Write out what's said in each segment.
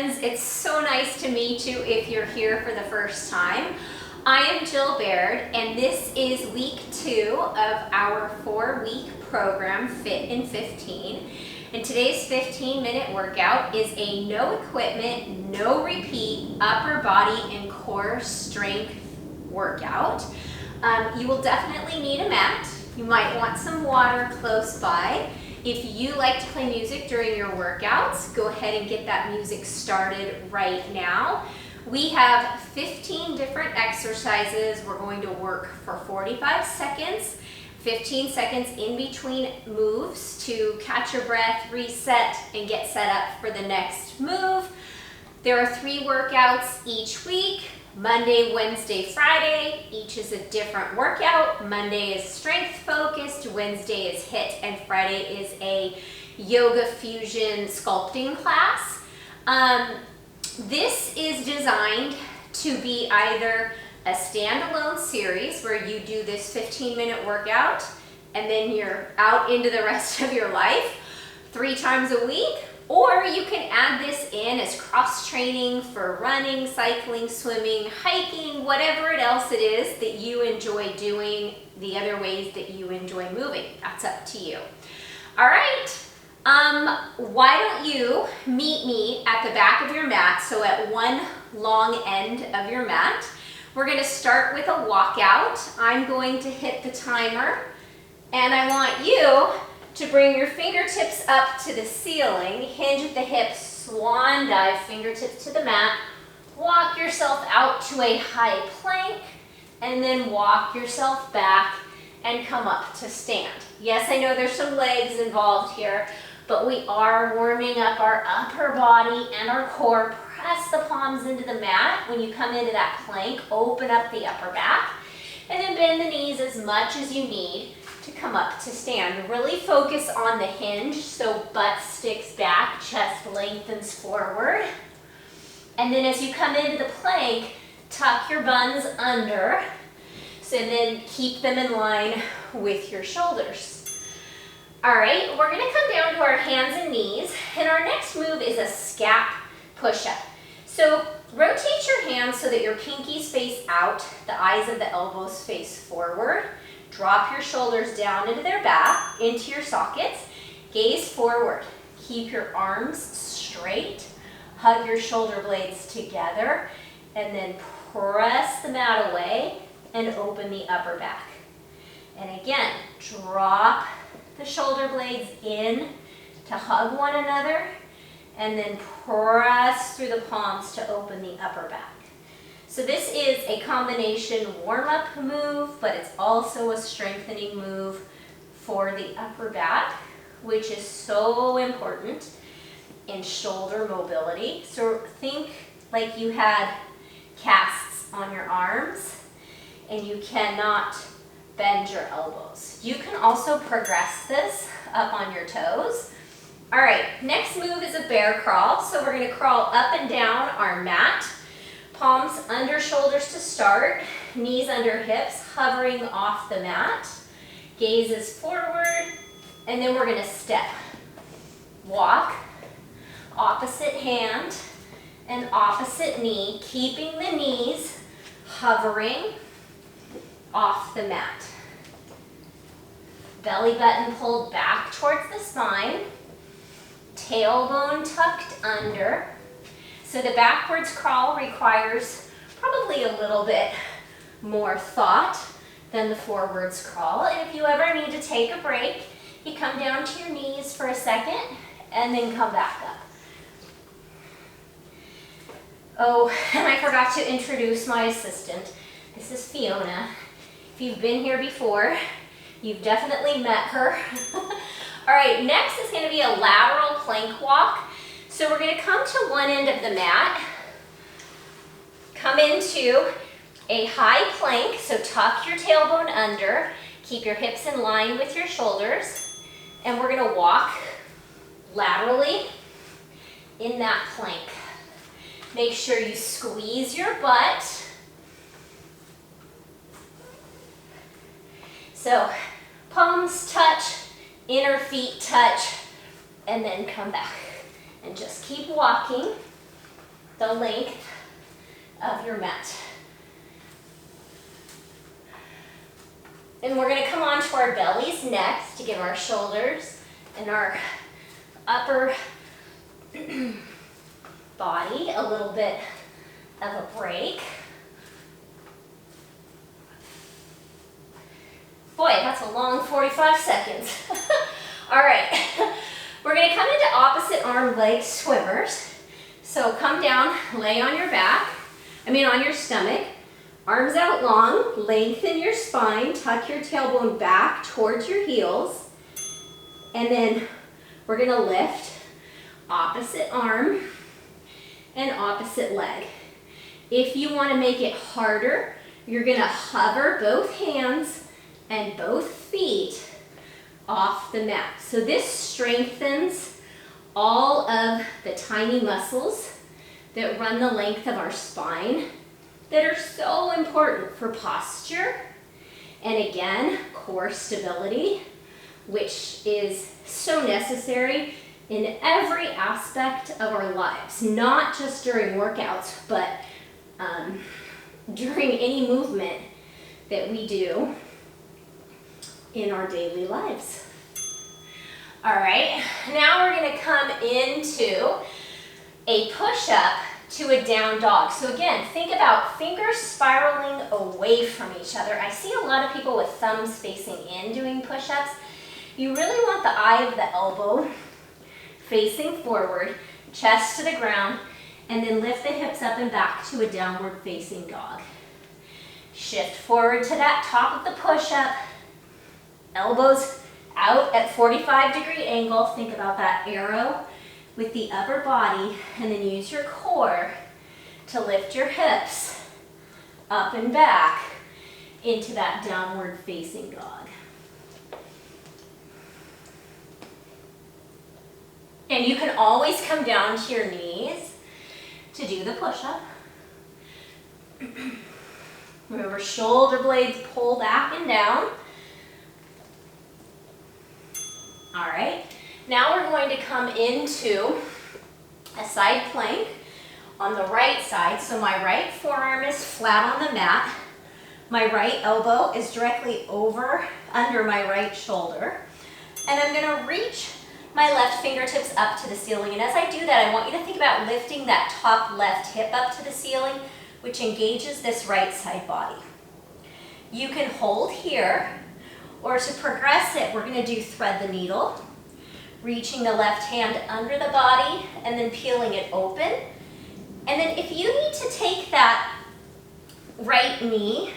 Superhumans. It's so nice to meet you if you're here for the first time. I am Jill Baird, and this is week 2 of our 4-week program, Fit in 15. And today's 15-minute workout is a no equipment, no repeat, upper body and core strength workout. You will definitely need a mat. You might want some water close by. If you like to play music during your workouts, go ahead and get that music started right now. We have 15 different exercises. We're going to work for 45 seconds, 15 seconds in between moves to catch your breath, reset, and get set up for the next move. There are 3 workouts each week. Monday, Wednesday, Friday, each is a different workout. Monday is strength focused, Wednesday is HIIT, and Friday is a yoga fusion sculpting class. This is designed to be either a standalone series where you do this 15-minute workout and then you're out into the rest of your life 3 times a week, or you can add this in as cross-training for running, cycling, swimming, hiking, whatever else it is that you enjoy doing, the other ways that you enjoy moving. That's up to you. All right, why don't you meet me at the back of your mat, so at one long end of your mat. We're going to start with a walkout. I'm going to hit the timer, and I want you to bring your fingertips up to the ceiling, hinge at the hips, swan dive, fingertips to the mat, walk yourself out to a high plank, and then walk yourself back and come up to stand. Yes, I know there's some legs involved here, but we are warming up our upper body and our core. Press the palms into the mat. When you come into that plank, open up the upper back, and then bend the knees as much as you need to come up to stand. Really focus on the hinge, so butt sticks back, chest lengthens forward. And then as you come into the plank, tuck your buns under, so then keep them in line with your shoulders. All right, we're gonna come down to our hands and knees, and our next move is a Scap Push Up. So rotate your hands so that your pinkies face out, the eyes of the elbows face forward. Drop your shoulders down into their back, into your sockets. Gaze forward. Keep your arms straight. Hug your shoulder blades together. And then press the mat away and open the upper back. And again, drop the shoulder blades in to hug one another. And then press through the palms to open the upper back. So this is a combination warm-up move, but it's also a strengthening move for the upper back, which is so important in shoulder mobility. So think like you had casts on your arms and you cannot bend your elbows. You can also progress this up on your toes. All right, next move is a bear crawl. So we're going to crawl up and down our mat. Palms under shoulders to start, knees under hips, hovering off the mat. Gazes forward, and then we're gonna step. Walk, opposite hand, and opposite knee, keeping the knees hovering off the mat. Belly button pulled back towards the spine, tailbone tucked under. So the backwards crawl requires probably a little bit more thought than the forwards crawl. And if you ever need to take a break, you come down to your knees for a second and then come back up. Oh, and I forgot to introduce my assistant. This is Fiona. If you've been here before, you've definitely met her. All right, next is going to be a lateral plank walk. So we're going to come to one end of the mat, come into a high plank, so tuck your tailbone under, keep your hips in line with your shoulders, and we're going to walk laterally in that plank. Make sure you squeeze your butt. So palms touch, inner feet touch, and then come back. And just keep walking. the length of your mat. And we're going to come onto our bellies next to give our shoulders and our upper body a little bit of a break. Boy, that's a long 45 seconds. All right, we're going to come into opposite arm leg swimmers. So come down, lay on your back, on your stomach, arms out long, lengthen your spine, tuck your tailbone back towards your heels, and then we're going to lift opposite arm and opposite leg. If you want to make it harder, you're going to hover both hands and both feet off the mat. So this strengthens all of the tiny muscles that run the length of our spine that are so important for posture and, again, core stability, which is so necessary in every aspect of our lives, not just during workouts, but during any movement that we do in our daily lives. All right, now we're going to come into a push-up to a down dog. So again, think about fingers spiraling away from each other. I see a lot of people with thumbs facing in doing push-ups. You really want the eye of the elbow facing forward, chest to the ground, and then lift the hips up and back to a downward facing dog. Shift forward to that top of the push-up, elbows out at 45-degree angle. Think about that arrow with the upper body, and then use your core to lift your hips up and back into that downward facing dog. And you can always come down to your knees to do the push-up. Remember, shoulder blades pull back and down. All right, now we're going to come into a side plank on the right side. So my right forearm is flat on the mat. My right elbow is directly under my right shoulder. And I'm going to reach my left fingertips up to the ceiling. And as I do that, I want you to think about lifting that top left hip up to the ceiling, which engages this right side body. You can hold here, or to progress it, we're going to do thread the needle, reaching the left hand under the body and then peeling it open. And then if you need to take that right knee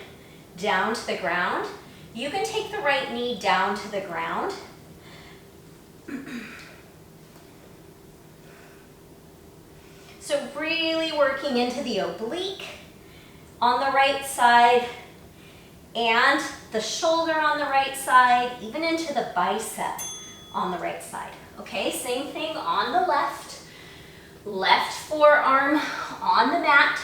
down to the ground, you can take the right knee down to the ground. So really working into the oblique on the right side and the shoulder on the right side, even into the bicep on the right side. Okay, same thing on the left. Left forearm on the mat,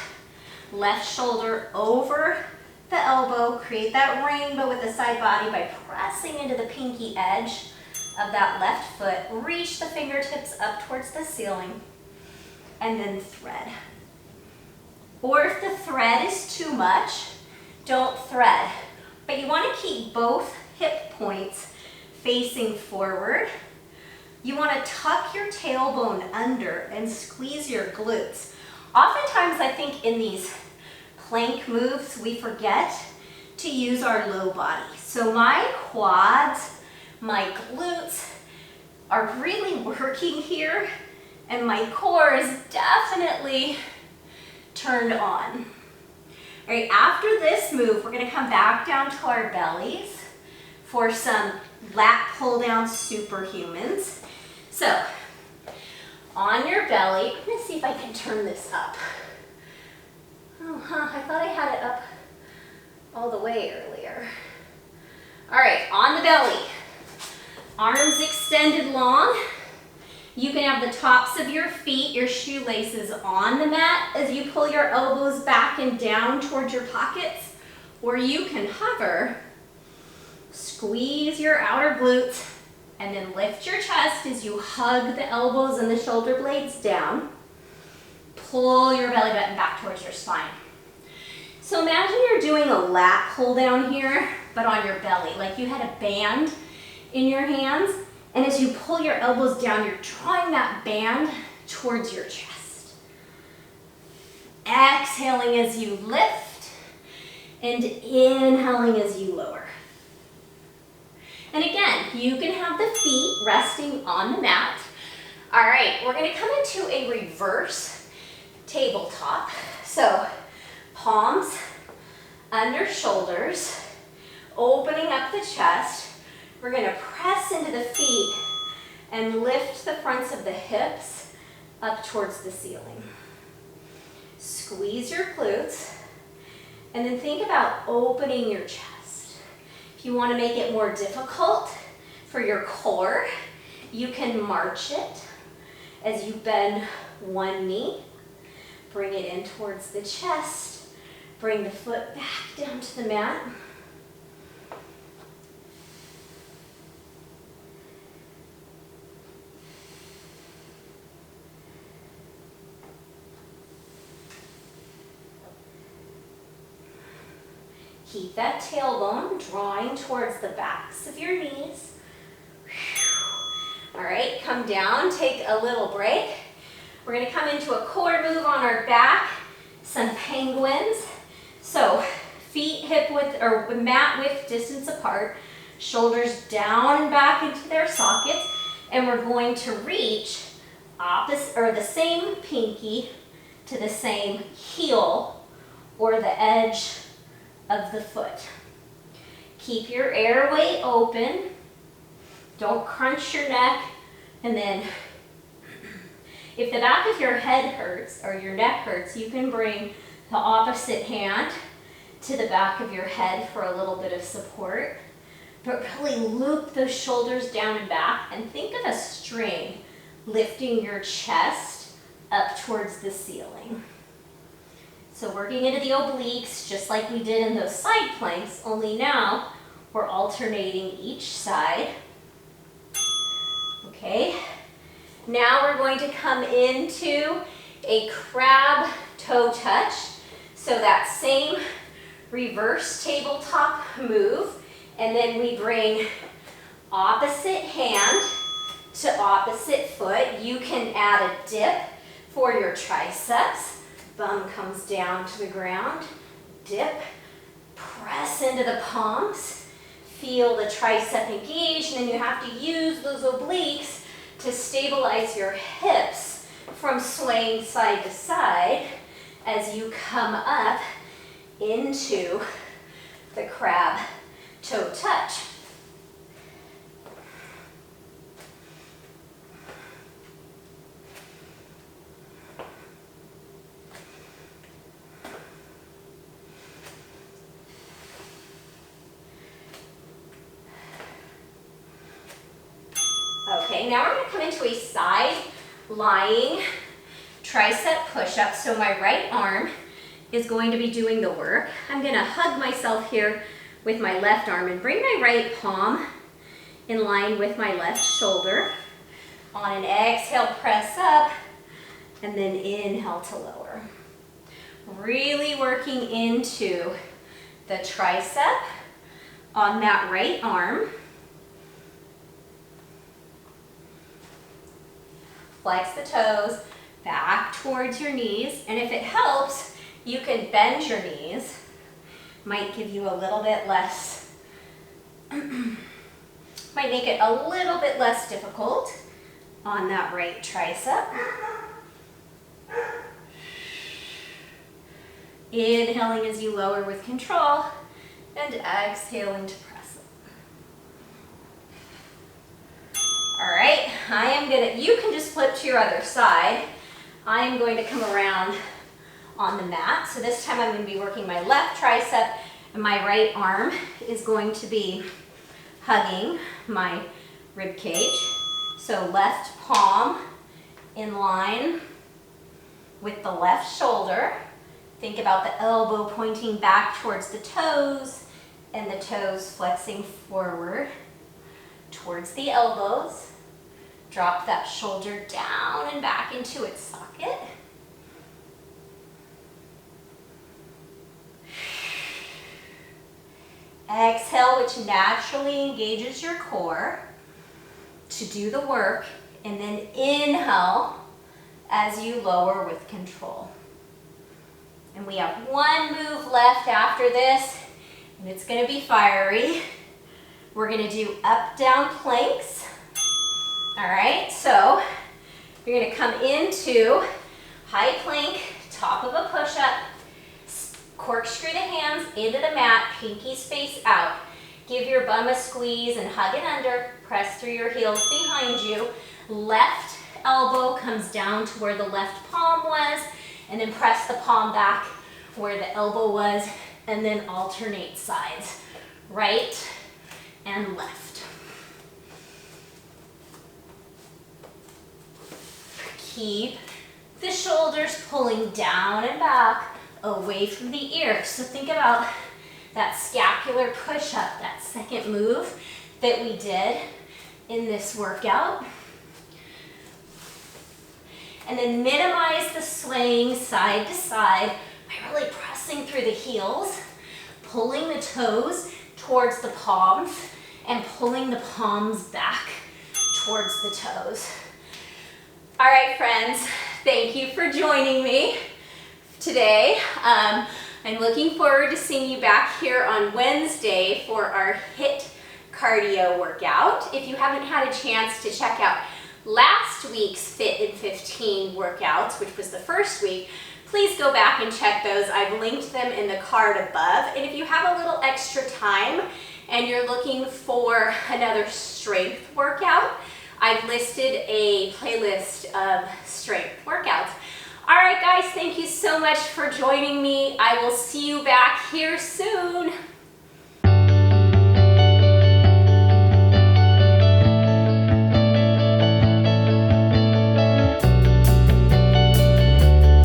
left shoulder over the elbow. Create that rainbow with the side body by pressing into the pinky edge of that left foot. Reach the fingertips up towards the ceiling and then thread. Or if the thread is too much, don't thread. But you want to keep both hip points facing forward. You want to tuck your tailbone under and squeeze your glutes. Oftentimes, I think in these plank moves, we forget to use our low body. So my quads, my glutes are really working here, and my core is definitely turned on. All right, after this move, we're going to come back down to our bellies for some lat pull down superhumans. So, on your belly, I'm going to see if I can turn this up. I thought I had it up all the way earlier. All right, on the belly, arms extended long. You can have the tops of your feet, your shoelaces on the mat as you pull your elbows back and down towards your pockets, or you can hover, squeeze your outer glutes, and then lift your chest as you hug the elbows and the shoulder blades down. pull your belly button back towards your spine. So imagine you're doing a lat pull down here, but on your belly, like you had a band in your hands, and as you pull your elbows down, you're drawing that band towards your chest. Exhaling as you lift, and inhaling as you lower. And again, you can have the feet resting on the mat. All right, we're gonna come into a reverse tabletop. So palms under shoulders, opening up the chest. We're gonna press into the feet and lift the fronts of the hips up towards the ceiling. Squeeze your glutes, and then think about opening your chest. If you want to make it more difficult for your core, you can march it as you bend one knee, bring it in towards the chest, bring the foot back down to the mat. Keep that tailbone drawing towards the backs of your knees. All right, come down, take a little break. We're gonna come into a core move on our back, some penguins. So feet hip width or mat width distance apart, shoulders down and back into their sockets, and we're going to reach opposite or the same pinky to the same heel or the edge of the foot. Keep your airway open. Don't crunch your neck. And then if the back of your head hurts or your neck hurts, you can bring the opposite hand to the back of your head for a little bit of support. But really loop those shoulders down and back and think of a string lifting your chest up towards the ceiling. So working into the obliques, just like we did in those side planks, only now we're alternating each side. Okay, now we're going to come into a crab toe touch. So that same reverse tabletop move, and then we bring opposite hand to opposite foot. You can add a dip for your triceps. Bum comes down to the ground, dip, press into the palms, feel the tricep engage, and then you have to use those obliques to stabilize your hips from swaying side to side as you come up into the crab toe touch. Okay, now we're going to come into a side lying tricep push-up. So my right arm is going to be doing the work. I'm going to hug myself here with my left arm and bring my right palm in line with my left shoulder. On an exhale, press up, and then inhale to lower. Really working into the tricep on that right arm. Flex the toes back towards your knees, and if it helps, you can bend your knees. Might give you a little bit less, might make it a little bit less difficult on that right tricep. Inhaling as you lower with control, and exhaling to press up. All right, you can just flip to your other side. I am going to come around on the mat. So this time I'm going to be working my left tricep, and my right arm is going to be hugging my rib cage. So left palm in line with the left shoulder. Think about the elbow pointing back towards the toes and the toes flexing forward towards the elbows. Drop that shoulder down and back into its socket. Exhale, which naturally engages your core to do the work, and then inhale as you lower with control. And we have one move left after this, and it's going to be fiery. We're going to do up-down planks. All right, so you're going to come into high plank, top of a push-up, corkscrew the hands into the mat, pinkies face out. Give your bum a squeeze and hug it under. Press through your heels behind you. Left elbow comes down to where the left palm was, and then press the palm back where the elbow was, and then alternate sides, right and left. Keep the shoulders pulling down and back away from the ears. So think about that scapular push-up, that second move that we did in this workout. And then minimize the swaying side to side by really pressing through the heels, pulling the toes towards the palms, and pulling the palms back towards the toes. All right, friends, thank you for joining me today. I'm looking forward to seeing you back here on Wednesday for our HIIT cardio workout. If you haven't had a chance to check out last week's Fit in 15 workouts, which was the first week, please go back and check those. I've linked them in the card above. And if you have a little extra time and you're looking for another strength workout, I've listed a playlist of strength workouts. All right, guys, thank you so much for joining me. I will see you back here soon.